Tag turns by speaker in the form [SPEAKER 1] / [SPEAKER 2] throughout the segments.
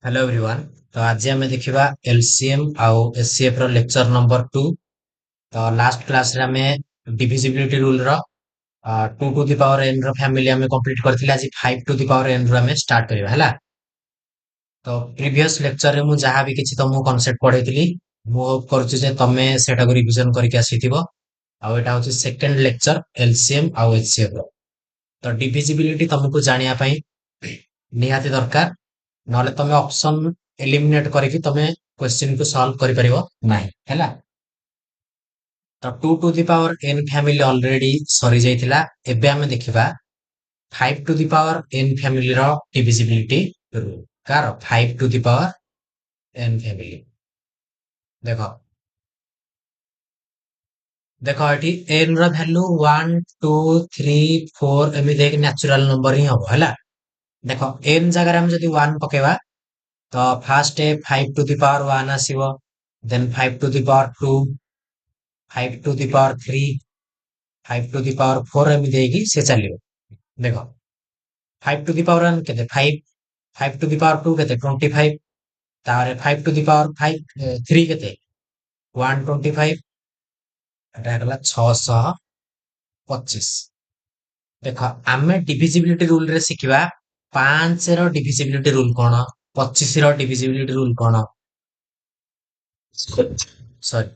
[SPEAKER 1] Hello everyone. तो आज आम देखा एलसीएम आउ एचसीएफ रो लेक्चर नंबर 2। तो लास्ट क्लास रे आमे डिविजिबिलिटी रूल रो 2 टू द पावर n रो फैमिली आमे कंप्लीट करथिले। आज 5 टू द पावर n रो आमे स्टार्ट करबा हला। तो प्रीवियस लेक्चर रे मु जहां भी किछि तुमको कांसेप्ट पढैतिली मु होप करछु जे तमे सेटा को रिवीजन करके आसीथिबो। आउ एटा होछि सेकंड लेक्चर एलसीएम आउ एचसीएफ रो। तो डिविजिबिलिटी तुमको जानिया पई निहाती दरकार, नले तमे ऑप्शन एलिमिनेट करके तमे क्वेश्चन को सॉल्व करि परिबो नाही हैला। तो 2 to the power n family already सरी जाइथिला। एबे हमें देखिबा 5 to the power n family रो डिविजिबिलिटी रूल। कार 5 to the power n family देखो देखो एठी n रो वैल्यू 1 2 3 4 एमि देख नेचुरल नंबर ही हबो हैला। देखो n जगह हम जदी 1 पकेबा तो फास्ट 5 टू द पावर 1 आसीबो, then 5 to the power 2, 5 to the power 3, 5 to the power 4 एमि देगी से चलियो। देखो 5 टू द पावर 1 केते 5, 5 टू द पावर 2 केते 25, तारे 5 टू द पावर 5 3 केते 125, एटा हला 625। देखो आमे डिविजिबिलिटी रूल रे सिखिबा 5 रो डिविजिबिलिटी रूल कोन, 25 रो डिविजिबिलिटी रूल कोन, सॉरी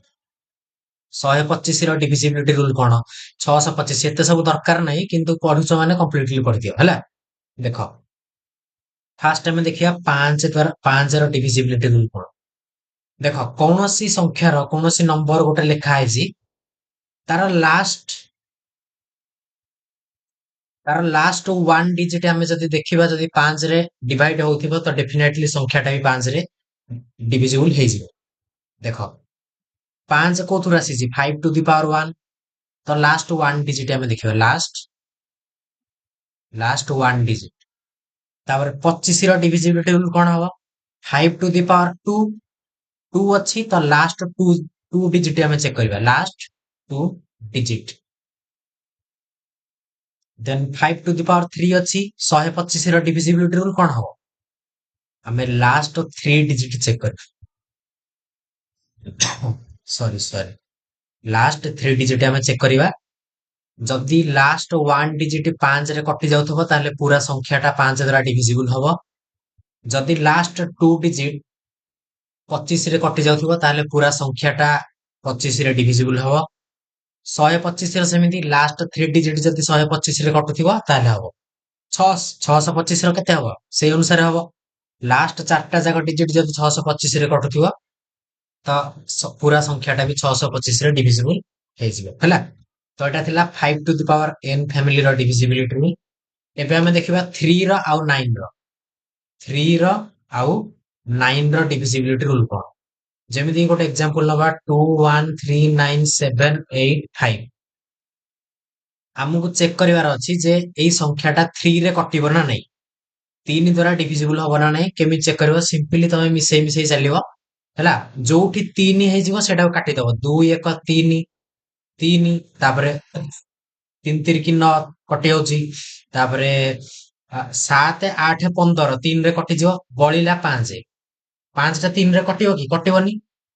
[SPEAKER 1] 125 रो डिविजिबिलिटी रूल कोन, 625 एते सब दरकार नै किंतु पढुछो माने कंप्लीटली पढि दियो हला। देखो फास्ट आमे देखिया 5 द्वारा 5 रो डिविजिबिलिटी रूल कोन। देखो कौनसी संख्यार कौनसी नंबर गोटे लेखा है तार लास्ट वन डिजिट आमे जदी देखिबा जदी 5 रे डिवाइड होउथिबो तो डेफिनेटली संख्याटा भी 5 रे डिविजिबल हे जिवो। देखो 5 कोथुर आसी 5 टू द पावर 1, तो लास्ट वन डिजिट आमे देखिबा लास्ट वन डिजिट। तापर 25 रो डिविजिबिलिटी रूल कोन हबो 5 टू द पावर 2, 2 अच्छी तो लास्ट 2 डिजिट आमे चेक करबा last 2 digit. Then 5 to the power 3 अच्छी 125 रो डिविजिबिलिटी रूल कोन हबो हमें लास्ट 3 डिजिट चेक कर सॉरी लास्ट 3 डिजिट हमें चेक करबा। जदि लास्ट 1 डिजिट 5 रे कटि जाउथबो ताले पूरा संख्याटा 5 द्वारा डिविजिबल हबो। जदि लास्ट 2 डिजिट 25 रे कटि जाउथबो ताले पूरा संख्याटा 25 रे डिविजिबल हबो। 125 रे सेमिति लास्ट 3 डिजिट जदि 125 रे कटुथिबो ताले हबो 625 रो केते हबो सेई अनुसार हबो। लास्ट 4टा जाक डिजिट जदि 625 रे कटुथिबो तो पूरा संख्याटा भी 625 रे डिविजिबल हे जिवो हैला। तो एटा थिला 5 to the power n family रो डिविजिबिलिटी रूल। एबे हमें देखिबा 3 रो आउ 9 रो 3 रो आउ 9 रो डिविजिबिलिटी रूल कोन। जेमिति गोटे एग्जांपल नबा 2 1 3 9 7 8 5। हमकु चेक करिवार अछि जे एई संख्याटा 3 रे कटिबो ना नै, 3 द्वारा डिविजिबल हबो ना नै केमि चेक करबो सिंपली तमे मिसेई मिसेई चलिबो हैला। जोठी 3 हे जिवो सेटा काटि दबो 2 1 3 3 तापरे 3 3 की 9 कटि होउची, तापरे 7 8 15 3 रे कटि जिवो बळिला 5, 5 टा 3 रे कटिबो कि कटिबोनी,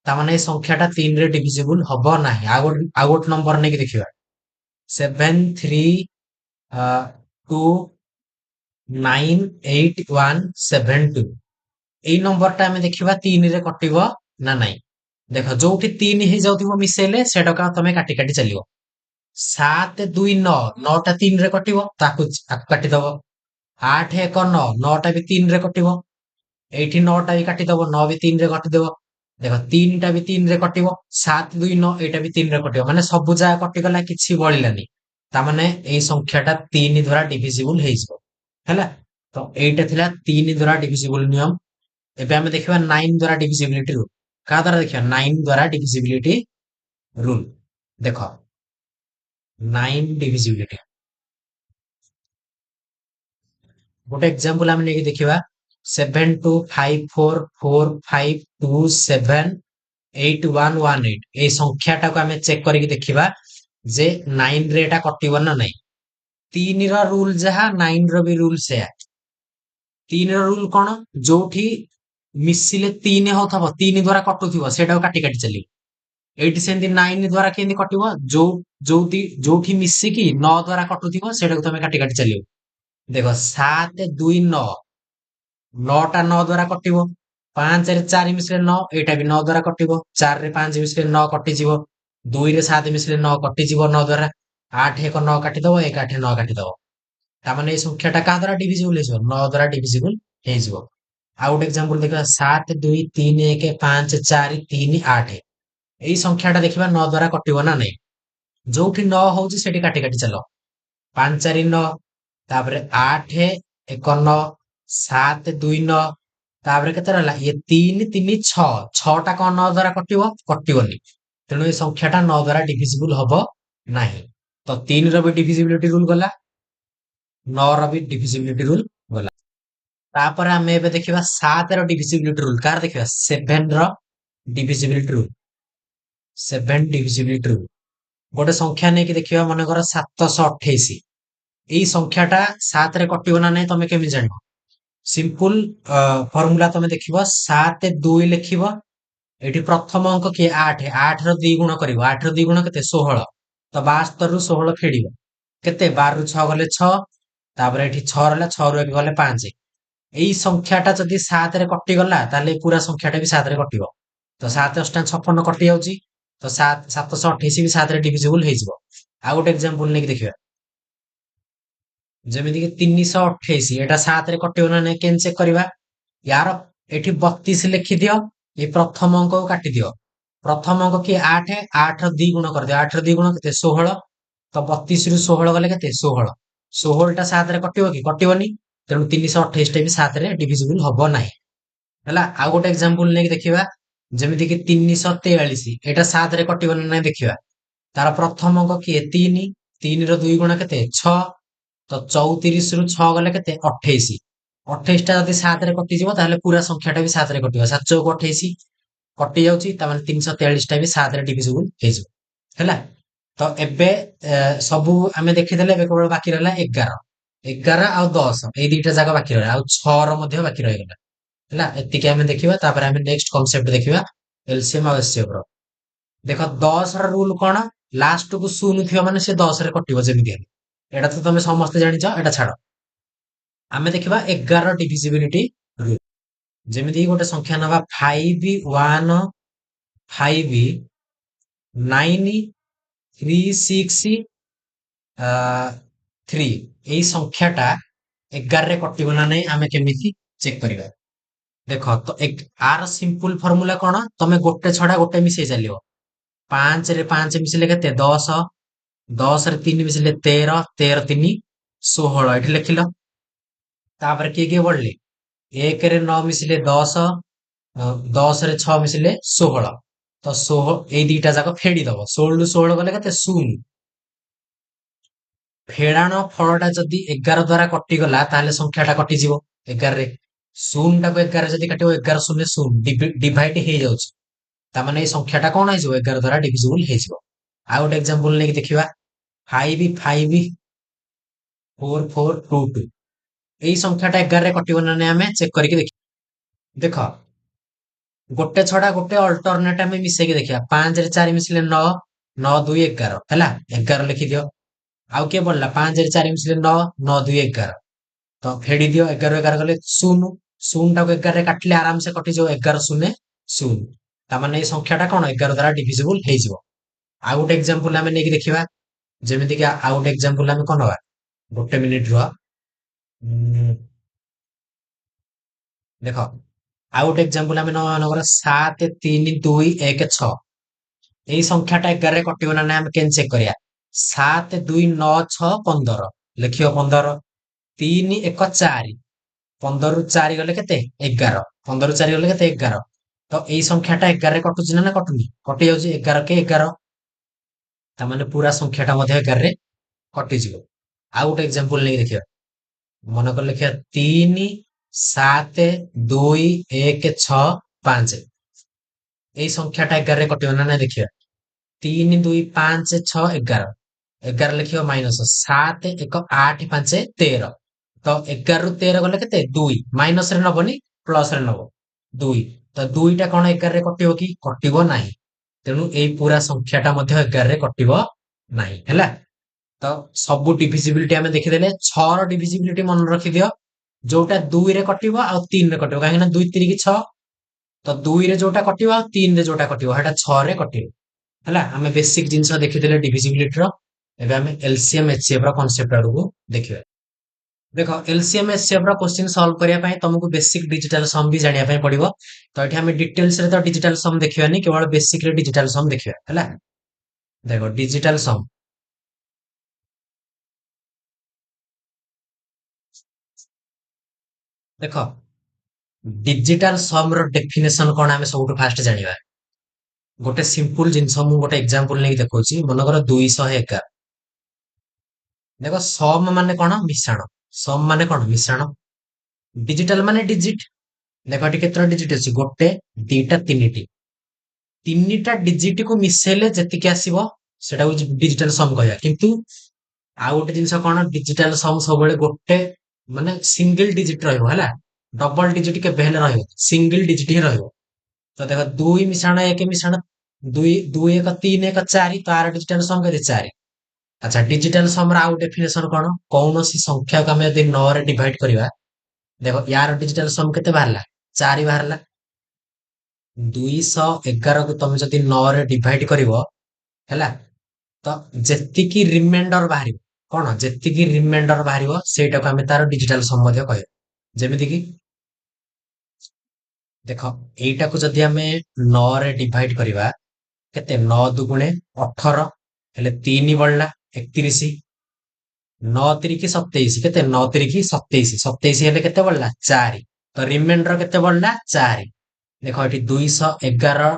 [SPEAKER 1] ता माने ए संख्याटा 3 रे डिविजिबल हबो नाही। आ गोट नंबर नै कि देखिबा 7 3 2 9 8 1 7 2। एई नंबर टा हमें देखिबा 3 रे कटिबो ना नाही। देखो जोठी 3 हे जाउथिबो मिसेले सेटा का तमे काटि काटि चलिबो। 7 2 9 9 टा 3 रे कटिबो ताकु काटि दबो। 8 1 9 9 टा भी 3 रे कटिबो, एठी 9 टा भी काटि दबो 9 भी 3 रे काटि देबो। देखो 3 टा भी 3 रे कटिबो 7 2 9 एटा भी 3 रे कटिबो माने सब जा कटि गला किछि बळिलानी, ता माने एई संख्याटा 3 द्वारा डिविजिबल हे जिवो हैला। तो एटा थिला 3 द्वारा डिविजिबल नियम। एबे हमें देखिबा 9 द्वारा डिविजिबिलिटी रूल। का द्वारा देखिबा 9 द्वारा डिविजिबिलिटी रूल। देखो 9 डिविजिबिलिटी गोटे एग्जांपल हम नेकी देखिबा 7 2 5 4 4 5 2 7 8 1 1 8। ए संख्याटा को हमें चेक करके देखिबा जे 9 रे एटा कटिबो ना नाही। 3 रो रूल जहा 9 रो भी रूल सेया। 3 रो रूल कोन जोठी ମିଶିଲେ 3 ହଉଥିବ 3 ଦ୍ଵାରା କଟୁଥିବ ସେଇଟାକୁ କାଟି କାଟି ଚାଲିବ। ଏଇଠି ସେମିତି 9 ଦ୍ଵାରା କେମିତି କଟିବ? ଯୋଉଠି ମିଶିକି 9 ଦ୍ଵାରା କଟୁଥିବ ସେଇଟାକୁ ତମେ କାଟି କାଟି ଚାଲିବ। ଦେଖ 7 2 9, 9ଟା 9 ଦ୍ଵାରା କଟିବ। 5ରେ 4 ମିଶିଲେ 9, ଏଇଟା ବି 9 ଦ୍ଵାରା କଟିବ। 4ରେ 5 ମିଶିଲେ 9 କଟିଯିବ। 2ରେ 7 ମିଶିଲେ 9 କଟିଯିବ 9 ଦ୍ଵାରା। 8 1 9 କାଟିଦବ, 1 8 9 କାଟିଦବ। ତାମାନେ ଏଇ ସଂଖ୍ୟାଟା କାହା ଦ୍ଵାରା ଡିଭିଜିବୁଲ ହେଇଯିବ? 9 ଦ୍ଵାରା ଡିଭିଜିବୁଲ ହେଇଯିବ। ଆଉ ଗୋଟେ ଏକ୍ସାମ୍ପଲ ଦେଖିବା 7 2 3 1 5 4 3 8। ଏଇ ସଂଖ୍ୟାଟା ଦେଖିବା 9 ଦ୍ଵାରା କଟିବ ନା ନାଇଁ? ଯୋଉଠି 9 ହଉଛି ସେଠି କାଟି କାଟି ଚାଲ। 5 4 9, ତାପରେ 8 1 9, 7 2 9, ତାପରେ କେତେ ରହିଲା? ଇଏ 3 3 6, 6ଟା କଣ 9 ଦ୍ଵାରା କଟିବ? କଟିବନି। ତେଣୁ ଏ ସଂଖ୍ୟାଟା 9 ଦ୍ଵାରା ଡିଭିଜିବୁଲ ହବ ନାହିଁ। ତ 3 ର ବି ଡିଭିଜିବିଲିଟି ରୁଲ ଗଲା, 9 ର ବି ଡିଭିଜିବିଲିଟି ରୁଲ ଗଲା। ତାପରେ ଆମେ ଏବେ ଦେଖିବା 7 ର ଡିଭିଜିବିଲିଟି ରୁଲ। କାହାର ଦେଖିବା? 7 ର ଡିଭିଜିବିଲିଟି ରୁଲ। 7 ଡିଭିଜିବିଲିଟି ରୁଲ। ଗୋଟେ ସଂଖ୍ୟା ନେଇକି ଦେଖିବା, ମନେକର 728। ଏଇ ସଂଖ୍ୟାଟା 7 ରେ କଟିବ ନା ନାଇଁ ତମେ କେମିତି ଜାଣିବ? ସିମ୍ପଲ ଫର୍ମୁଲା ତମେ ଦେଖିବ, 7 2 ଲେଖିବ। ଏଠି ପ୍ରଥମ ଅଙ୍କ କିଏ? 8। 8 ର 2 ଗୁଣ କରିବ। 8 ର 2 ଗୁଣ କେତେ? 16। ତ 72 ରୁ 16 ଫେଡିବ କେତେ? 12 ରୁ 6 ଗଲେ 6, ତାପରେ ଏଠି 6 ରହିଲା, 6 ରୁ 1 ଗଲେ 5। ଏଇ ସଂଖ୍ୟାଟା ଯଦି 7 ରେ କଟିଗଲା ତାହେଲେ ପୁରା ସଂଖ୍ୟାଟା ବି 7 ରେ କଟିବ। ତ 7 ଅଷ୍ଟା 56 କଟି ଯାଉଛି। ତ 728 ବି 7 ରେ ଡିଭିଜିବୁଲ ହେଇଯିବ। ଆଉ ଗୋଟେ ଏକ୍ସାମ୍ପଲ ନେଇକି ଦେଖିବା, ଯେମିତି କି 328, ଏଟା 7 ରେ କଟିବ ନା ନାଇଁ କେମିତି ଚେକ୍ କରିବା? ୟାର ଏଠି 32 ଲେଖିଦିଅ, ଏଇ ପ୍ରଥମ ଅଙ୍କକୁ କାଟିଦିଅ। ପ୍ରଥମ ଅଙ୍କ କିଏ? 8। 8 ର 2 ଗୁଣ କରିଦିଅ। 8 ର 2 ଗୁଣ କେତେ? 16। ତ 32 ରୁ 16 ଗଲେ କେତେ? 16। 16ଟା 7 ରେ କଟିବ କି? କଟିବନି। ତେଣୁ 328 ଟା ବି 7 ରେ ଡିଭିଜିବୁଲ ହବ ନାହିଁ। ହେଲା, ଆଉ ଗୋଟେ ଏକ୍ସାମ୍ପଲ ନେଇକି ଦେଖିବା, ଯେମିତି କି 343। ଏଟା 7 ରେ କଟିବ ନା ନାଇଁ ଦେଖିବା। ତାର ପ୍ରଥମ ଅଙ୍କ କିଏ? 3। 3 ର 2 ଗୁଣ କେତେ? 6। ତ 34 ରୁ 6 ଗଲେ କେତେ? 28। 28 ଟା ଯଦି 7 ରେ କଟିଯିବ ତାହେଲେ ପୁରା ସଂଖ୍ୟାଟା ବି 7 ରେ କଟିବ। 7 ଚଉକ 28 କଟି ଯାଉଛି, ତାମାନେ 343 ଟା ବି 7 ରେ ଡିଭିଜିବୁଲ ହେଇଯିବ। ହେଲା, ତ ଏବେ ସବୁ ଆମେ ଦେଖିଦେଲେ। ଏବେ କେବଳ ବାକି ରହିଲା 11। 11 ଆଉ 10, ଏଇ ଦିଟା ଯାକ ବାକି ରହିଲା। ଆଉ 6 ର ମଧ୍ୟ ବାକି ରହିଗଲା। ହେଲା, ଏତିକି ଆମେ ଦେଖିବା। ତାପରେ ଆମେ ନେକ୍ସଟ କନସେପ୍ଟ ଦେଖିବା, ଏଲସିଏମ ଆଉ ଏଚସିଏଫ ର। ଦେଖ 10 ର ରୁଲ କଣ? ଲାଷ୍ଟ କୁ ଶୂନ ଥିବ ମାନେ ସେ 10 ରେ କଟିବ ଯେମିତି ହେଲେ। ଏଟା ତ ତମେ ସମସ୍ତେ ଜାଣିଛ, ଏଟା ଛାଡ। ଆମେ ଦେଖିବା 11 ଡିଭିଜିବିଲିଟି ରୁଲ। ଯେମିତି ଗୋଟେ ସଂଖ୍ୟା ନବା 5 1 5 9 3 6 3। ଏଇ ସଂଖ୍ୟାଟା 11 ରେ କଟିବ ନା ନାଇଁ ଆମେ କେମିତି ଚେକ୍ କରିବା? ଦେଖ ତ ଆର ସିମ୍ପଲ ଫର୍ମୁଲା କଣ? ତମେ ଗୋଟେ ଛଡା ଗୋଟେ ମିଶେଇ ଚାଲିବ। 5 ରେ 5 ମିଶିଲେ କେତେ? 10। 10 ରେ 3 ମିଶିଲେ 13। 13 3 16। ଏଠି ଲେଖିଲ। ତାପରେ କିଏ କିଏ ପଢିଲେ? 1 ରେ 9 ମିଶିଲେ 10। 10 ରେ 6 ମିଶିଲେ 16। ତ 16 ଏଇ ଦିଟା ଯାକ ଫେଡି ଦବ। 16 ରୁ 16 ଗଲେ କେତେ? 0। ଫେଡାଣ ଫଳଟା ଯଦି 11 ଦ୍ଵାରା କଟିଗଲା ତାହେଲେ ସଂଖ୍ୟାଟା କଟିଯିବ 11 ରେ। 0 ଟାକୁ 11 ରେ ଯଦି କାଟିବ, 11 0 0 ଡିଭାଇଡ ହେଇଯାଉଛି। ତାମାନେ ଏଇ ସଂଖ୍ୟାଟା କଣ ହେଇଯିବ? 11 ଦ୍ଵାରା ଡିଭିଜିବୁଲ ହେଇଯିବ। ଆଉ ଗୋଟେ ଏକ୍ସାମ୍ପଲ ନେଇକି ଦେଖିବା, 5 5 4 4 2 2। ଏଇ ସଂଖ୍ୟାଟା 11 ରେ କଟିବ ନା ନାଇଁ ଆମେ ଚେକ୍ କରିକି ଦେଖିବା। ଦେଖ ଗୋଟେ ଛଡା ଗୋଟେ ଅଲ୍ଟରନେଟ୍ ଆମେ ମିଶେଇକି ଦେଖିବା। 5 ରେ 4 ମିଶିଲେ 9। 9 2 11। ହେଲା, 11 ଲେଖିଦିଅ। ଆଉ କିଏ ପଡିଲା? 5 ରେ 4 ମିଶିଲେ 9। 9 2 11। ତ ଫେଡି ଦିଅ। 11 11 ଗଲେ 0। 0 ଟାକୁ 11 ରେ କାଟିଲେ ଆରାମସେ କଟିଯିବ। 11 0 0। ତାମାନେ ଏଇ ସଂଖ୍ୟାଟା କଣ? 11 ଦ୍ଵାରା ଡିଭିଜିବୁଲ ହେଇଯିବ। ଆଉ ଗୋଟେ ଏକ୍ସାମ୍ପଲ ଆମେ ନେଇକି ଦେଖିବା, ଯେମିତି କି ଆଉ ଗୋଟେ ଏକ୍ସାମ୍ପଲ ଆମେ କଣ ନବା? ଗୋଟେ ମିନିଟ ରୁହ। ଦେଖ ଆଉ ଗୋଟେ ଏକ୍ସାମ୍ପଲ ଆମେ ନବା, ମନେକର 7 3 2 1 6। ଏଇ ସଂଖ୍ୟାଟା 11 ରେ କଟିବ ନା ନାଇଁ ଆମେ କେମିତି ଚେକ୍ କରିବା? 7 2 9 6 15। ଲେଖିବ 15। 3 1 4। 15 ରୁ 4 ଗଲେ କେତେ? 11। 15 ରୁ 4 ଗଲେ କେତେ? 11। ତ ଏଇ ସଂଖ୍ୟାଟା 11 ରେ କଟୁଛି ନା କଟୁନି? କଟି ଯାଉଛି। 11 କେ 11। ତାମାନେ ପୁରା ସଂଖ୍ୟାଟା ମଧ୍ୟ 11 ରେ କଟିଯିବ। ଆଉ ଗୋଟେ ଏକ୍ସାମ୍ପଲ ନେଇକି ଦେଖିବା, ମନେକର ଲେଖିବା 3 7 2 1 6 5। ଏଇ ସଂଖ୍ୟାଟା 11 ରେ କଟିବ ନା ନାଇଁ ଦେଖିବା। 3 2 5 6 11। 11 ଲେଖିବ ମାଇନସ 7 1 8 5 13। ତ 11 ରୁ 13 ଗଲେ କେତେ? 2। ମାଇନସ ରେ ନବନି, ପ୍ଲସ ରେ ନବ। ଦୁଇ। ତ ଦୁଇଟା କଣ 11ରେ କଟିବ କି? କଟିବ ନାହିଁ। ତେଣୁ ଏଇ ପୁରା ସଂଖ୍ୟାଟା ମଧ୍ୟ 11ରେ କଟିବ ନାହିଁ ହେଲା। ତ ସବୁ ଡିଭିଜିବିଲିଟି ଆମେ ଦେଖିଦେଲେ। 6ର ଡିଭିଜିବିଲିଟି ମନେ ରଖିଦିଅ, ଯୋଉଟା 2ରେ କଟିବ ଆଉ 3ରେ କଟିବ, କାହିଁକି ନା 2 3 6। ତ 2ରେ ଯୋଉଟା କଟିବ ଆଉ 3ରେ ଯୋଉଟା କଟିବ ସେଟା 6ରେ କଟିବ ହେଲା। ଆମେ ବେସିକ ଜିନିଷ ଦେଖିଥିଲେ ଡିଭିଜିବିଲିଟିର। ଏବେ ଆମେ ଏଲସିଏମ ଏଚସିଏଫ ର କନସେପ୍ଟ ଆଡକୁ ଦେଖିବା। ଦେଖ, ଏଲସିଏମ ଏଚସିଏଫ ର କ୍ୱେଶ୍ଚିନ୍ ସଲ୍ଭ କରିବା ପାଇଁ ତମକୁ ବେସିକ ଡିଜିଟାଲ ସମ୍ ବି ଜାଣିବା ପାଇଁ ପଡିବ। ତ ଏଠି ଆମେ ଡିଟେଲ୍ସ ରେ ତ ଡିଜିଟାଲ ସମ୍ ଦେଖିବାନି, କେବଳ ବେସିକ ରେ ଡିଜିଟାଲ ସମ୍ ଦେଖିବା ହେଲା। ଦେଖ, ଡିଜିଟାଲ ସମ୍। ଦେଖ, ଡିଜିଟାଲ ସମ୍ ର ଡେଫିନେସନ କଣ ଆମେ ସବୁଠୁ ଫାଷ୍ଟ ଜାଣିବା। ଗୋଟେ ସିମ୍ପଲ ଜିନିଷ ମୁଁ ଗୋଟେ ଏକ୍ସାମ୍ପଲ ନେଇକି ଦେଖଉଛି। ମନେକର 211। ଦେଖ, ସମ୍ ମାନେ କଣ? ମିଶାଣ। ସମ୍ ମାନେ କଣ? ମିଶାଣ। ଡିଜିଟାଲ ମାନେ ଡିଜିଟ। ଦେଖ ଏଠି କେତେଟା ଡିଜିଟ ଅଛି? ଗୋଟେ, ଦିଟା, ତିନିଟି। ତିନିଟା ଡିଜିଟ କୁ ମିଶେଇଲେ ଯେତିକି ଆସିବ ସେଟାକୁ ଡିଜିଟାଲ ସମ୍ କହିବା। କିନ୍ତୁ ଆଉ ଗୋଟେ ଜିନିଷ କଣ? ଡିଜିଟାଲ ସମ୍ ସବୁବେଳେ ଗୋଟେ ମାନେ ସିଙ୍ଗଲ ଡିଜିଟ ରହିବ ହେଲା। ଡବଲ ଡିଜିଟ କେବେ ହେଲେ ରହିବ, ସିଙ୍ଗଲ ଡିଜିଟ ହିଁ ରହିବ। ତ ଦେଖ, 2 ମିଶାଣ 1 ମିଶାଣ 2, 2 1 3 1 4, ତାର ଡିଜିଟାଲ ସମ୍ କେତେ? 4। ଆଚ୍ଛା, ଡିଜିଟାଲ ସମ୍ ର ଆଉ ଡେଫିନେସନ କଣ? କୌଣସି ସଂଖ୍ୟାକୁ ଆମେ ଯଦି 9 ରେ ଡିଭାଇଡ କରିବା, ଦେଖ ୟାର ଡିଜିଟାଲ ସମ୍ କେତେ ବାହାରିଲା? 4 ବାହାରିଲା। 211 କୁ ତମେ ଯଦି 9 ରେ ଡିଭାଇଡ କରିବ ହେଲା, ତ ଯେତିକି ରିମାଇଣ୍ଡର ବାହାରିବ, କଣ? ଯେତିକି ରିମାଇଣ୍ଡର ବାହାରିବ ସେଇଟାକୁ ଆମେ ତାର ଡିଜିଟାଲ ସମ୍ ମଧ୍ୟ କହିବା। ଯେମିତି କି ଦେଖ, ଏଇଟାକୁ ଯଦି ଆମେ 9 ରେ ଡିଭାଇଡ କରିବା, କେତେ? 9 ଦୁଗୁଣେ 18, ହେଲେ 3 ବଳିଲା 31। 9 ତିରିକି 27, କେତେ? 9 ତିରିକି 27, 27 ହେଲେ କେତେ ବଳିଲା? 4। ତ ରିମାଇଣ୍ଡର କେତେ ବଳିଲା? 4। ଦେଖ ଏଠି 211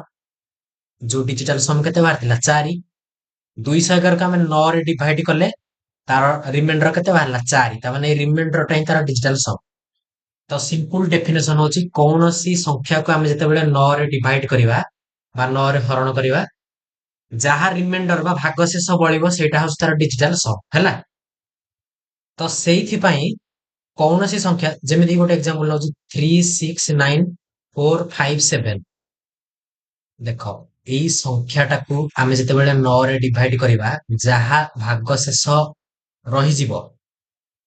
[SPEAKER 1] ଯୋଉ ଡିଜିଟାଲ ସମ୍ କେତେ ବାହାରିଥିଲା? 4। 211 କୁ ଆମେ 9 ରେ ଡିଭାଇଡ କଲେ ତାର ରିମାଇଣ୍ଡର କେତେ ବାହାରିଲା? 4। ତା ମାନେ ଏଇ ରିମାଇଣ୍ଡରଟା ହିଁ ତାର ଡିଜିଟାଲ ସମ୍। ତ ସିମ୍ପଲ ଡେଫିନେସନ ହଉଛି, କୌଣସି ସଂଖ୍ୟାକୁ ଆମେ ଯେତେବେଳେ 9 ରେ ଡିଭାଇଡ କରିବା ବା 9 ରେ ହରଣ କରିବା, ଯାହା ରିମାଇଣ୍ଡର ବା ଭାଗଶେଷ ବଳିବ ସେଇଟା ହଉଛି ତାର ଡିଜିଟାଲ ସମ୍ ହେଲା। ତ ସେଇଥିପାଇଁ କୌଣସି ସଂଖ୍ୟା, ଯେମିତି ଗୋଟେ ଏକ୍ସାମ୍ପଲ ନଉଛି 369457। ଦେଖ, ଏଇ ସଂଖ୍ୟାଟାକୁ ଆମେ ଯେତେବେଳେ 9 ରେ ଡିଭାଇଡ କରିବା, ଯାହା ଭାଗଶେଷ ରହିଯିବ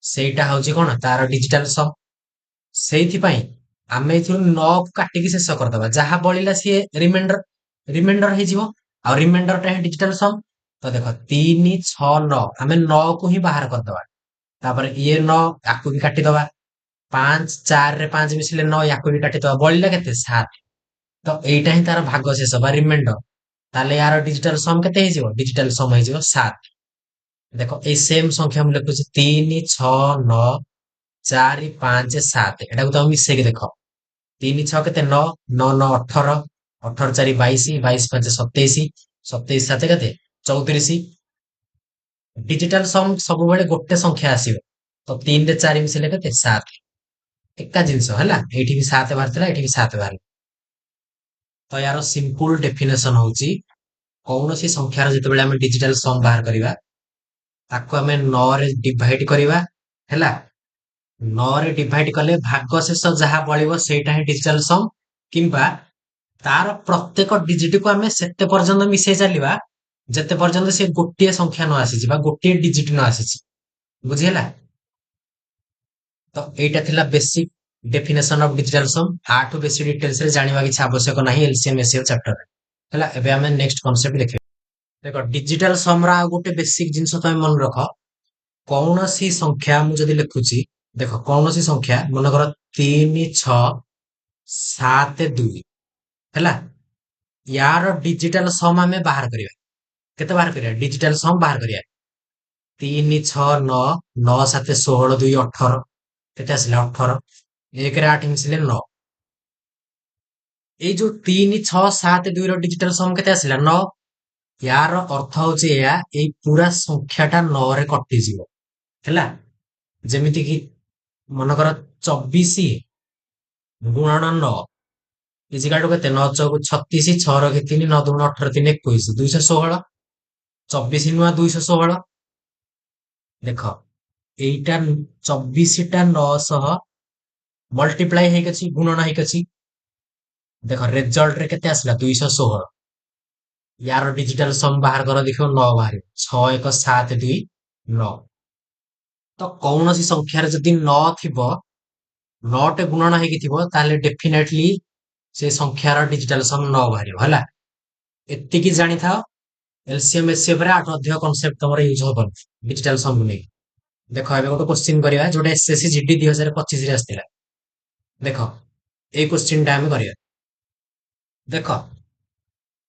[SPEAKER 1] ସେଇଟା ହଉଛି କଣ? ତାର ଡିଜିଟାଲ ସମ୍। ସେଇଥିପାଇଁ ଆମେ ଏଥିରୁ 9 କୁ କାଟିକି ଶେଷ କରିଦବା, ଯାହା ବଳିଲା ସିଏ ରିମାଇଣ୍ଡର ହେଇଯିବ। ଆଉ ରିମାଇଣ୍ଡର ଟା ହିଁ ଡିଜିଟାଲ ସମ୍। ତ ଦେଖ, 3 6 9, ଆମେ 9 କୁ ହିଁ ବାହାର କରିଦବା। ତାପରେ ଇଏ 9 ଆକୁ ବି କାଟିଦବା। 5 4 ରେ 5 ମିଶିଲେ 9, ୟାକୁ ବି କାଟିଦବା। ବଳିଲା କେତେ? 7। ତ ଏଇଟା ହିଁ ତାର ଭାଗ ଶେଷ ବା ରିମାଇଣ୍ଡର। ତାହେଲେ ୟାର ଡିଜିଟାଲ ସମ୍ କେତେ ହେଇଯିବ? ଡିଜିଟାଲ ସମ୍ ହେଇଯିବ 7। ଦେଖ, ଏଇ ସେମ ସଂଖ୍ୟା ମୁଁ ଲେଖୁଛି 3 6 9 4 5 7। ଏଟାକୁ ତମେ ମିଶେଇକି ଦେଖ। 3 6 କେତେ? 9, 9 9 18, 18 4 22, 22 5 27, 27 7 କେତେ? 34। ଡିଜିଟାଲ ସମ୍ ସବୁବେଳେ ଗୋଟେ ସଂଖ୍ୟା ଆସିବ। ତ 3 ରେ 4 ମିଶିଲେ କେତେ? 7। ଏକା ଜିନିଷ ହେଲା। ଏଇଠି ବି 7 ବାହାରିଥିଲା, ଏଇଠି ବି 7 ବାହାରିଲା। ତ ୟାର ସିମ୍ପଲ ଡେଫିନେସନ ହଉଛି, କୌଣସି ସଂଖ୍ୟାର ଯେତେବେଳେ ଆମେ ଡିଜିଟାଲ ସମ୍ ବାହାର କରିବା, ତାକୁ ଆମେ 9 ରେ ଡିଭାଇଡ କରିବା ହେଲା। 9 ରେ ଡିଭାଇଡ କଲେ ଭାଗଶେଷ ଯାହା ବଳିବ ସେଇଟା ହିଁ ଡିଜିଟାଲ ସମ୍। କିମ୍ବା ତାର ପ୍ରତ୍ୟେକ ଡିଜିଟକୁ ଆମେ ସେତେ ପର୍ଯ୍ୟନ୍ତ ମିଶେଇ ଚାଲିବା ଯେତେ ପର୍ଯ୍ୟନ୍ତ ସେ ଗୋଟିଏ ସଂଖ୍ୟା ନ ଆସିଛି ବା ଗୋଟିଏ ଡିଜିଟ ନ ଆସିଛି। ବୁଝିହେଲା? ତ ଏଇଟା ଥିଲା ବେସିକ ଡେଫିନେସନ ଅଫ ଡିଜିଟାଲ ସମ୍। ଆଠୁ ବେଶୀ ଡିଟେଲ୍ସ ରେ ଜାଣିବା କିଛି ଆବଶ୍ୟକ ନାହିଁ ଏଲସିଏମ ଏସସିଏଲ ଚାପ୍ଟରରେ ହେଲା। ଏବେ ଆମେ ନେକ୍ସଟ କନସେପ୍ଟ ଦେଖିବା। ଦେଖ, ଡିଜିଟାଲ ସମ୍ ର ଆଉ ଗୋଟେ ବେସିକ ଜିନିଷ ତମେ ମନେ ରଖ। କୌଣସି ସଂଖ୍ୟା ମୁଁ ଯଦି ଲେଖୁଛି, ଦେଖ କୌଣସି ସଂଖ୍ୟା ମନେକର 3 6 7 2 ହେଲା, ୟାର ଡିଜିଟାଲ ସମ୍ ଆମେ ବାହାର କରିବା। କେତେ ବାହାର କରିବା? ଡିଜିଟାଲ ସମ୍ ବାହାର କରିବା। 3 6 9, 9 7 16 2 18, କେତେ ଆସିଲା? 18। 1 ରେ 8 ମିଶିଲେ 9। ଏଇ ଯୋଉ 3 6 7 2 ର ଡିଜିଟାଲ ସମ୍ କେତେ ଆସିଲା? 9। ୟାର ଅର୍ଥ ହଉଛି ଏଇଆ, ଏଇ ପୁରା ସଂଖ୍ୟାଟା 9 ରେ କଟିଯିବ ହେଲା। ଯେମିତି କି ମନେକର 24 ଗୁଣନ 9 ଇଜିକାଲ ଟୁ କେତେ? 9 ଚଉକୁ 36, 6 ର 3, 9 ଦୁଗୁଣ 18, 3 21, 216। 24 ନୂଆ 216। ଦେଖ, ଏଇଟା 24 ଟା 9 ସହ ମଲ୍ଟିପ୍ଲାଇ ହେଇକି ଅଛି, ଗୁଣନ ହେଇକି ଅଛି। ଦେଖ ରେଜଲ୍ଟ ରେ କେତେ ଆସିଲା 216। यार डिजिटल सम बाहर कर देखो 9 बाहर 6 1 7 2 9। तो कौन सी संख्यार जदि 9 थिबो 9 टे गुणन हेकी थिबो ताले डेफिनेटली से संख्यार डिजिटल सम 9 बाहरियो हला। एतिकी जानि थाओ एलसीएम एचसीएफ रे आठ अधिक कांसेप्ट तमर यूज होबन डिजिटल सम नै। देखो एबे गोटे क्वेश्चन करिया जोटा एसएससी जीडी 2025 रे आस्तिला। देखो ए क्वेश्चन टा हम करिया। देखो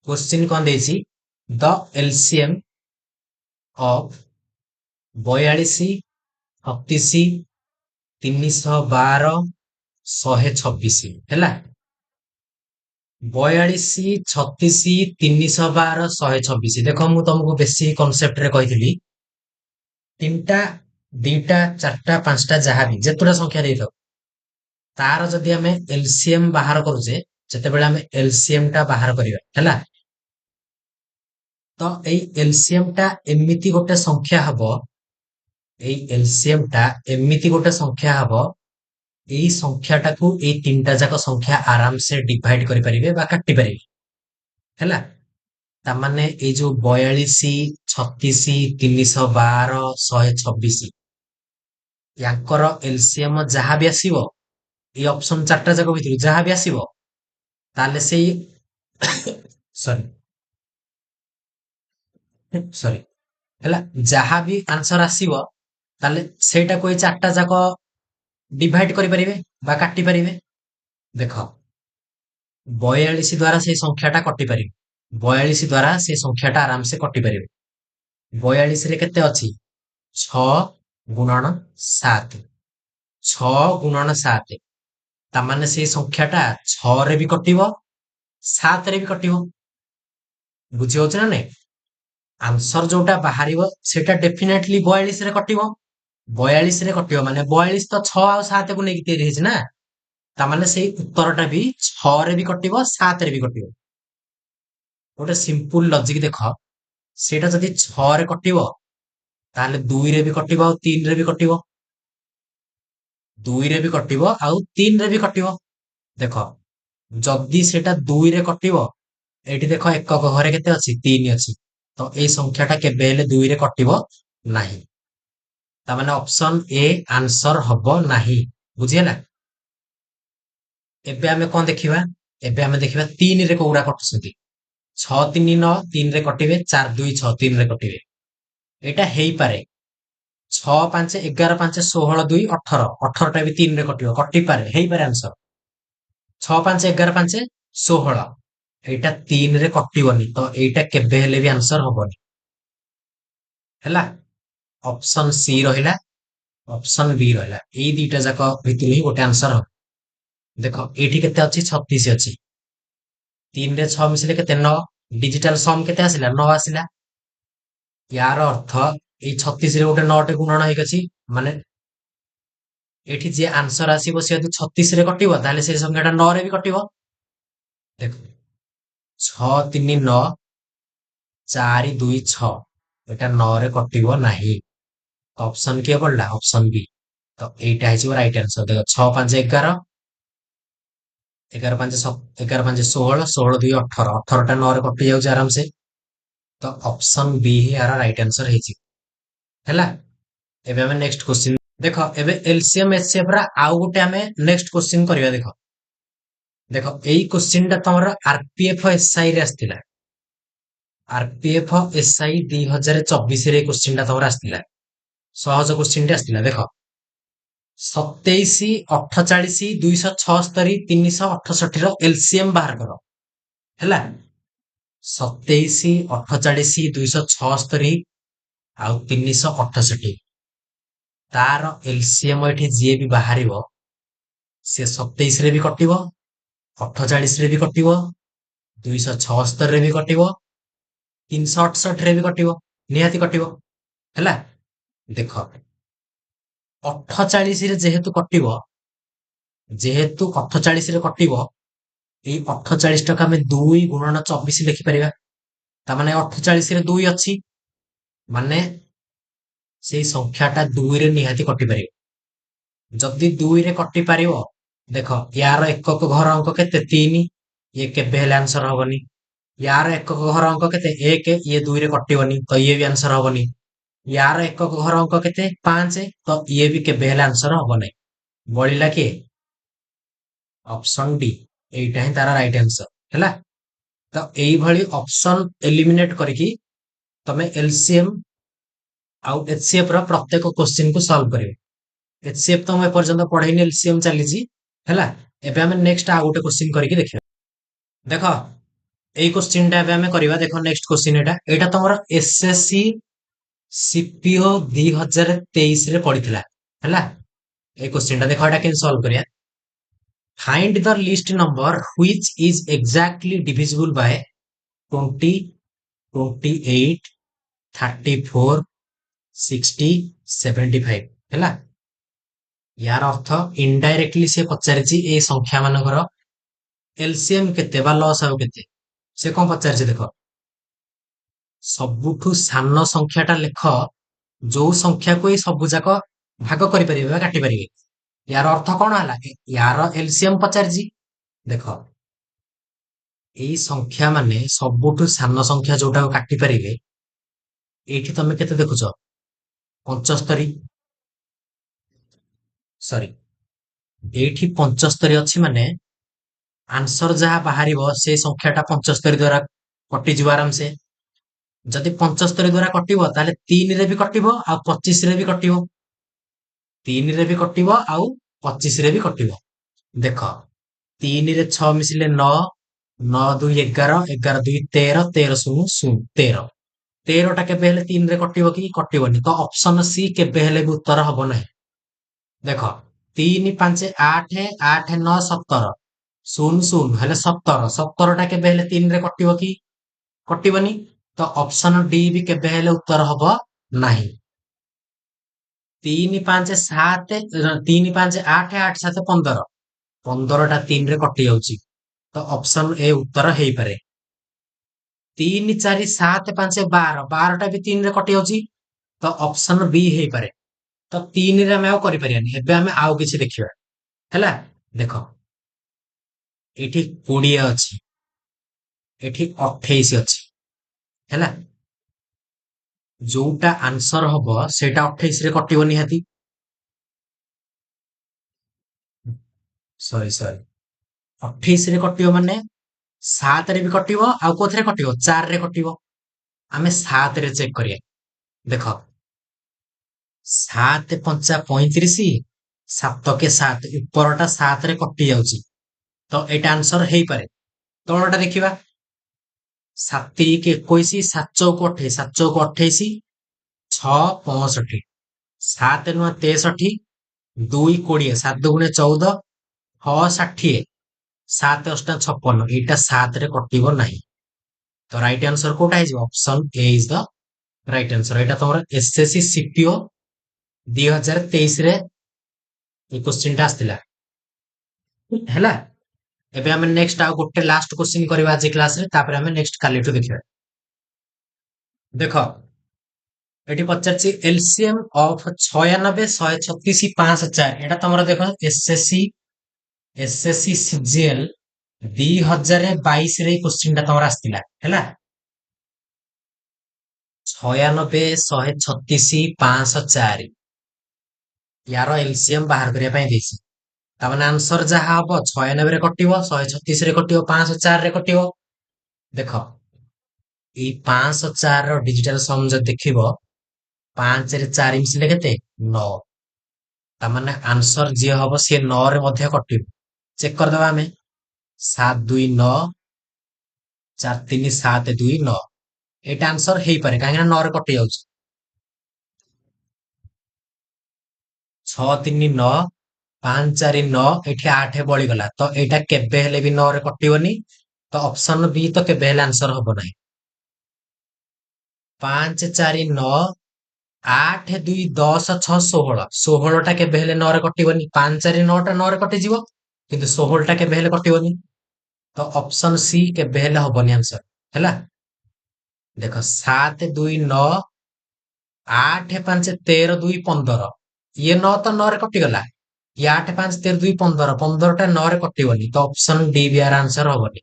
[SPEAKER 1] क्वेश्चन कोन देछि द एलसीएम ऑफ 42 36 312 126 ହେଲା। 42 36 312 126 ଦେଖ ମୁଁ ତମକୁ ବେଶୀ କନସେପ୍ଟ ରେ କହିଥିଲି ତିନିଟା ଦିଟା ଚାରିଟା ପାଞ୍ଚଟା ଯାହାବି ଯେତୁଟା ସଂଖ୍ୟା ଦେଇଥାଉ ତାର ଯଦି ଆମେ ଏଲସିଏମ ବାହାର କରୁଛେ ଯେତେବେଳେ ଆମେ ଏଲସିଏମ ଟା ବାହାର କରିବା ହେଲା ତ ଏଇ ଏଲସିଏମ ଟା ଏମିତି ଗୋଟେ ସଂଖ୍ୟା ହବ ଏଇ ଏଲସିଏମ ଟା ଏମିତି ଗୋଟେ ସଂଖ୍ୟା ହବ ଏଇ ସଂଖ୍ୟାଟାକୁ ଏଇ ତିନିଟା ଯାକ ସଂଖ୍ୟା ଆରାମସେ ଡିଭାଇଡ କରିପାରିବେ ବା କାଟି ପାରିବେ ହେଲା। ତାମାନେ ଏଇ ଯୋଉ 42 36 312 126 ୟାଙ୍କର ଏଲସିଏମ ଯାହା ବି ଆସିବ ଏଇ ଅପସନ ଚାରିଟା ଯାକ ଭିତରୁ ଯାହା ବି ଆସିବ ତାହେଲେ ସେଇ ସରି ସରି ହେଲା ଯାହା ବି ଆନ୍ସର ଆସିବ ତାହେଲେ ସେଇଟାକୁ ଏଇ ଚାରିଟା ଯାକ ଡିଭାଇଡ କରିପାରିବେ ବା କାଟି ପାରିବେ। ଦେଖ 42 ଦ୍ଵାରା ସେଇ ସଂଖ୍ୟାଟା କଟି ପାରିବ 42 ଦ୍ଵାରା ସେଇ ସଂଖ୍ୟାଟା ଆରାମସେ କଟି ପାରିବ। 42 ରେ କେତେ ଅଛି 6 ଗୁଣନ 7 6 ଗୁଣନ 7 ତାମାନେ ସେଇ ସଂଖ୍ୟାଟା 6 ରେ ବି କଟିବ 7 ରେ ବି କଟିବ। ବୁଝି ହଉଛି ନା ନାଇଁ ଆନ୍ସର ଯୋଉଟା ବାହାରିବ ସେଟା ଡେଫିନେଟଲି 42 ରେ କଟିବ 42 ରେ କଟିବ ମାନେ 42 ତ 6 ଆଉ 7 କୁ ନେଇକି ତିଆରି ହେଇଛି ନା ତାମାନେ ସେଇ ଉତ୍ତରଟା ବି 6 ରେ ବି କଟିବ 7 ରେ ବି କଟିବ। ଗୋଟେ ସିମ୍ପୁଲ ଲଜିକ ଦେଖ ସେଇଟା ଯଦି 6 ରେ କଟିବ ତାହେଲେ 2 ରେ ବି କଟିବ ଆଉ 3 ରେ ବି କଟିବ 2 ରେ ବି କଟିବ ଆଉ 3 ରେ ବି କଟିବ। ଦେଖ ଯଦି ସେଟା 2 ରେ କଟିବ ଏଇଠି ଦେଖ ଏକକ ଘରେ କେତେ ଅଛି 3 ଅଛି ତ ଏଇ ସଂଖ୍ୟାଟା କେବେ ହେଲେ 2 ରେ କଟିବ ନାହିଁ ତାମାନେ ଅପସନ ଏ ଆନ୍ସର ହବ ନାହିଁ। ବୁଝିହେଲା। ଏବେ ଆମେ କଣ ଦେଖିବା ଏବେ ଆମେ ଦେଖିବା 3 ରେ କୋଉଗୁଡା କଟୁଛନ୍ତି 6 3 9 3 ରେ କଟିବେ 4 2 6 3 ରେ କଟିବେ ଏଇଟା ହେଇପାରେ 6 5 11 5 16 2 18 18ଟା ବି 3 ରେ କଟିବ କଟିପାରେ ହେଇପାରେ ଆନ୍ସର 6 5 11 5 16 ଏଇଟା 3 ରେ କଟିବନି ତ ଏଇଟା କେବେ ହେଲେ ବି ଆନ୍ସର ହବନି ହେଲା। ଅପସନ ସି ରହିଲା ଅପସନ ବି ରହିଲା ଏଇ ଦିଟା ଯାକ ଭିତରୁ ହିଁ ଗୋଟେ ଆନ୍ସର ହବ। ଦେଖ ଏଇଠି କେତେ ଅଛି 36 ଅଛି 3 ରେ 6 ମିଶିଲେ କେତେ 9 ଡିଜିଟାଲ ସମ କେତେ ଆସିଲା 9 ଆସିଲା। ୟାର ଅର୍ଥ ଏଇ 36 ରେ ଗୋଟେ 9 ଟେ ଗୁଣନ ହେଇକି ଅଛି ମାନେ ଏଠି ଯିଏ ଆନ୍ସର ଆସିବ ସେ ଯଦି 36 ରେ କଟିବ ତାହେଲେ ସେ ସଂଖ୍ୟାଟା 9 ରେ ବି କଟିବ। ଦେଖ 6 3 9 4 2 6 ଏଟା 9 ରେ କଟିବ ନାହିଁ ଅପସନ କିଏ ପଡିଲା ଅପସନ ବି ତ ଏଇଟା ହେଇଯିବ ରାଇଟ ଆନ୍ସର। ଦେଖ 6 5 11 11 5 11 5 16 16 2 18 18ଟା 9 ରେ କଟି ଯାଉଛି ଆରାମସେ ତ ଅପସନ ବି ହିଁ ଆର ରାଇଟ ଆନ୍ସର ହେଇଛି ହେଲା। ଏବେ ଆମେ ନେକ୍ସଟ କ୍वेଶ୍चन ଦେଖ ଏବେ ଏଲସିଏମ ଏଚସିଏଫ ର ଆଉ ଗୋଟେ ଆମେ ନେକ୍ସଟ କ୍वेश्चन କରିବା। ଦେଖ ଦେଖ ଏଇ କ୍वेश्चन ଟା ତମର ଆରପିଏଫ ଏସଆଇ ରେ ଆସିଥିଲା ଆରପିଏଫ ଏସଆଇ 2024 ରେ କ୍वेश्चन ଟା ତମର ଆସିଥିଲା ସହଜ କ୍वेश्चन ଟେ ଆସିଥିଲା। ଦେଖ 27 48 276 368 ର ଏଲସିଏମ ବାହାର କର ହେଲା। 27 48 276 ଆଉ 368 ତାର ଏଲସିଏମ ଏଠି ଯିଏ ବି ବାହାରିବ ସେ 27 ରେ ବି କଟିବ 48 ରେ ବି କଟିବ 276 ରେ ବି କଟିବ 368 ରେ ବି କଟିବ ନିହାତି କଟିବ ହେଲା। ଦେଖ 48 ରେ ଯେହେତୁ 48 ରେ କଟିବ ଏଇ 48 ଟାକୁ ଆମେ 2 ଗୁଣନ 24 ଲେଖିପାରିବା ତାମାନେ 48 ରେ 2 ଅଛି ମାନେ ସେଇ ସଂଖ୍ୟାଟା 2 ରେ ନିହାତି କଟି ପାରିବ। ଯଦି 2 ରେ କଟି ପାରିବ ଦେଖ ୟାର ଏକକ ଘର ଅଙ୍କ କେତେ 3 ये केबे हेले आंसर हबनी। यार एकक घर अंक केते 1 ये 2 रे कटिबनी तो ये भी आंसर हबनी। यार एकक घर अंक केते 5 तो ये भी केबे हेले आंसर हब नै। बळिला कि ऑप्शन डी एटा ही तारा राइट आंसर हैला। तो एई भली ऑप्शन एलिमिनेट करके तमे एलसीएम आउ एचसीएफ रो प्रत्येक क्वेश्चन को सॉल्व करिवे। एचसीएफ तो मैं पर्यंत पढ़ैनी, एलसीएम चलीजी हैला। एबे हमें नेक्स्ट आ गोटे क्वेश्चन करके देखियो। देखो एई क्वेश्चन टा एबे हमें करबा। देखो नेक्स्ट क्वेश्चन एटा एटा तमरो एसएससी सीपीओ 2023 रे पड़िथिला हैला। ए क्वेश्चन टा देखो एटा केन सॉल्व करिया। Find the list number which is exactly divisible by 20, 28, 34, 60, 75 हैला। यार अर्थ इनडायरेक्टली से पचारिछि ए संख्या मानकर एलसीएम केते बा लसागु केते। से कोन पचारिछि देखो, सबुठु सानो संख्याटा लेख जो संख्या को ये सब जाक भाग करि परिबे बा काटि परिबे। यार अर्थ कोन हला, यार एलसीएम पचारिछि। देखो एई संख्या माने सबुठु सानो संख्या जोटा को काटि परिबे। एठी तमे केते देखुछो 75, सॉरी एठी 75 अछि माने आंसर जहा बाहरिबो से संख्याटा 75 द्वारा कटि जिवो आराम से। जदि 75 द्वारा कटिबो ताले 3 रे भी कटिबो आ 25 रे भी कटिबो। 3 रे भी कटिबो आउ 25 रे भी कटिबो। देखो 3 रे 6 मिसिले 9, 9 2 11, 11 2 13, 13 0 0 13। 13 टा केबे हेले 3 रे कटिबो कि कटिबोनी। तो ऑप्शन सी केबे हेले भी उत्तर हबो नै। देखो 3 5 8 8 9 17 0 0 हेले 17, 17 टा केबे हेले 3 रे कटिबो कि कटिबोनी। तो ऑप्शन डी भी केबे हेले उत्तर हबो नाही। 3 5 7 3 5 8 8 7 15, 15 टा 3 रे कटि जाउची। तो ऑप्शन ए उत्तर हेई पारे। 3 4 7 5 12, 12 टा भी 3 रे कटि जाउची। तो ऑप्शन बी हेई पारे। तो 3 रे हमें आउ करि परियानी। एबे हमें आउ किछि देखिबा हैला। देखो एठी 20 अछि, एठी 28 अछि हैला। जोटा आंसर हबो सेटा 28 रे कटिबो निहाती। सॉरी सॉरी 28 रे कटिबो माने 7 रे भी कटिबो आउ कोथरे कटिबो 4 रे कटिबो। आमे 7 रे चेक करिया। देखो 7 पंचा 35, 7 के 7 उपरटा 7 रे कटि जाउची। तो एटा आंसर हेई पारे। तळटा देखिबा 7 के 21, 7 चौक 28, 7 चौक 28, 6 65, 7 नुआ 63, 2 20, 7 दुगुणे 14, 6 60, 7 अष्टा 56। एटा 7 रे कटिबो नाही। तो राइट आंसर कोटा है option A is the right answer. Etah तमरो SSC CPO 2023 रे ए क्वेश्चन टा आस्तिला हैला। एबे हमें नेक्स्ट आ गोटे लास्ट क्वेश्चन करबा आज क्लास रे, तापर हमें नेक्स्ट कालीठू देखिबा। देखो एठी पचारछि एलसीएम ऑफ 96 136 504। एटा तमरो देखो एसएससी सीजीएल 2022 रे क्वेश्चन टा तमरो आस्तिला हैला। 96 136 504 यार एलसीएम बाहर करिया पई देछि। ता माने आंसर जहा हबो 96 रे कटिबो, 136 रे कटिबो, 504 रे कटिबो। देखो ई 504 रो डिजिटल सम ज देखिबो 5 रे 4 मिसले केते 9। ता माने आंसर जे हबो से 9 रे मध्ये कटिबो। चेक कर दबा हमें 7 2 9, 4 3 7 2 9। एटा आंसर हेई पारे काहे ना 9 रे कटि जाउछ। 6 3 9, 5 4 9 एठी 8 बळी गला। तो एटा केबे हेले भी 9 रे कटिबोनी। तो ऑप्शन बी तो केबे हेले आंसर हबो नाही। 5 4 9, 8 2 10 6 16, 16 टा केबे हेले 9 रे कटिबोनी। 5 4 9 टा 9 रे कटि जिवो, किंतु 16 टा केबे हेले कटिबोनी। तो ऑप्शन सी केबे हेले हबोनी आंसर हैला। देखो 7 2 9, 8 5 13 2 15, ये 9 तो 9 रे कटिगला। ये 8 5 13 2 15, 15 टा 9 रे कटिबोनी। तो ऑप्शन डी भी यार आंसर हबोनी।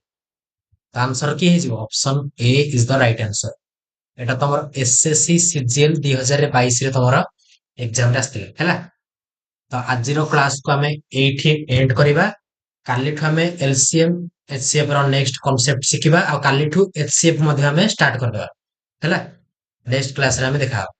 [SPEAKER 1] ତ ଆନ୍ସର କି ହେଇଯିବ option A is the right answer. ଏଟା ତମର ଏସଏସସି ସିଜିଏଲ 2022 ରେ ତମର ଏକ୍ସାମ ରେ ଆସିଥିଲା ହେଲା। ତ ଆଜିର କ୍ଲାସକୁ ଆମେ ଏଇଠି ଏଣ୍ଡ କରିବା। କାଲିଠୁ ଆମେ ଏଲସିଏମ ଏଚସିଏଫ ର ନେକ୍ସଟ କନସେପ୍ଟ ଶିଖିବା ଆଉ କାଲିଠୁ ଏଚସିଏଫ ମଧ୍ୟ ଆମେ ଷ୍ଟାର୍ଟ କରିଦେବା ହେଲା। ନେକ୍ସଟ କ୍ଲାସରେ ଆମେ ଦେଖା ହବା।